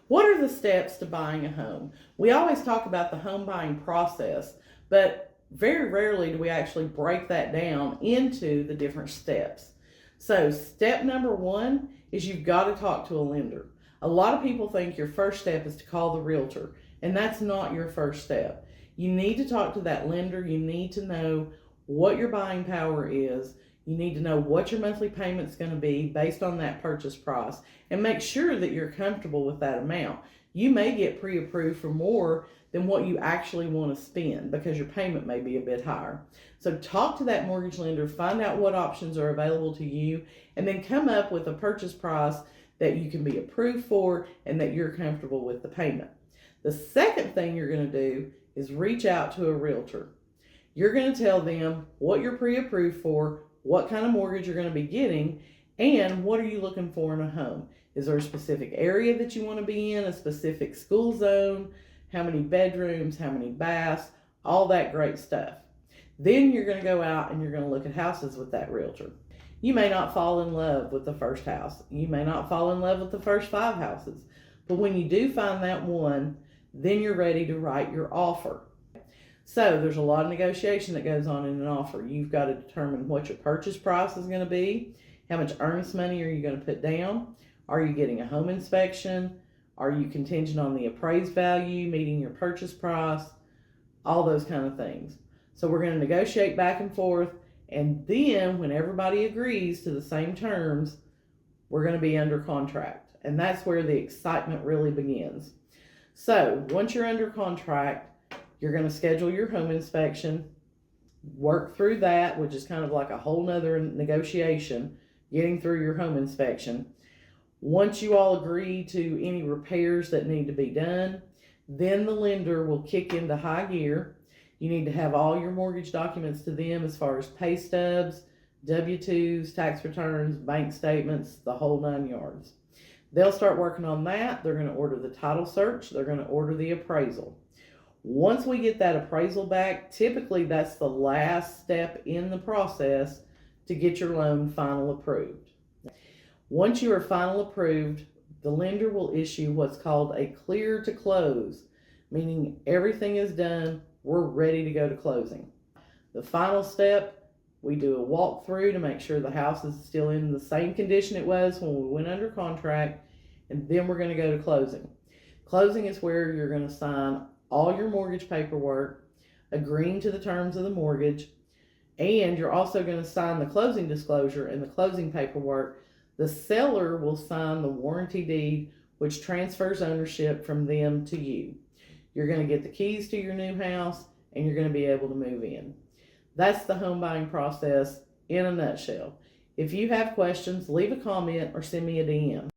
What are the steps to buying a home? We always talk about the home buying process, but very rarely do we actually break that down into the different steps. So, step number one is you've got to talk to a lender. A lot of people think your first step is to call the realtor, and that's not your first step. You need to talk to that lender. You need to know what your buying power is. You need to know what your monthly payment's going to be based on that purchase price, and make sure that you're comfortable with that amount. You may get pre-approved for more than what you actually want to spend because your payment may be a bit higher. So talk to that mortgage lender, find out what options are available to you, and then come up with a purchase price that you can be approved for and that you're comfortable with the payment. The second thing you're going to do is reach out to a realtor. You're going to tell them what you're pre-approved for, what kind of mortgage you're going to be getting, and what are you looking for in a home. Is there a specific area that you want to be in, a specific school zone, how many bedrooms, how many baths, all that great stuff. Then you're going to go out and you're going to look at houses with that realtor. You may not fall in love with the first house. You may not fall in love with the first 5 houses. But when you do find that one, then you're ready to write your offer. So there's a lot of negotiation that goes on in an offer. You've got to determine what your purchase price is going to be. How much earnest money are you going to put down? Are you getting a home inspection? Are you contingent on the appraised value meeting your purchase price? All those kind of things. So we're going to negotiate back and forth. And then when everybody agrees to the same terms, we're going to be under contract. And that's where the excitement really begins. So once you're under contract, you're going to schedule your home inspection, work through that, which is kind of like a whole nother negotiation, getting through your home inspection. Once you all agree to any repairs that need to be done, then the lender will kick into high gear. You need to have all your mortgage documents to them as far as pay stubs, W-2s, tax returns, bank statements, the whole 9 yards. They'll start working on that. They're going to order the title search. They're going to order the appraisal. Once we get that appraisal back, typically that's the last step in the process to get your loan final approved. Once you are final approved, the lender will issue what's called a clear to close, meaning everything is done, we're ready to go to closing. The final step, we do a walkthrough to make sure the house is still in the same condition it was when we went under contract, and then we're going to go to closing. Closing is where you're going to sign all your mortgage paperwork, agreeing to the terms of the mortgage, and you're also going to sign the closing disclosure and the closing paperwork. The seller will sign the warranty deed, which transfers ownership from them to you. You're going to get the keys to your new house, and you're going to be able to move in. That's the home buying process in a nutshell. If you have questions, leave a comment or send me a DM.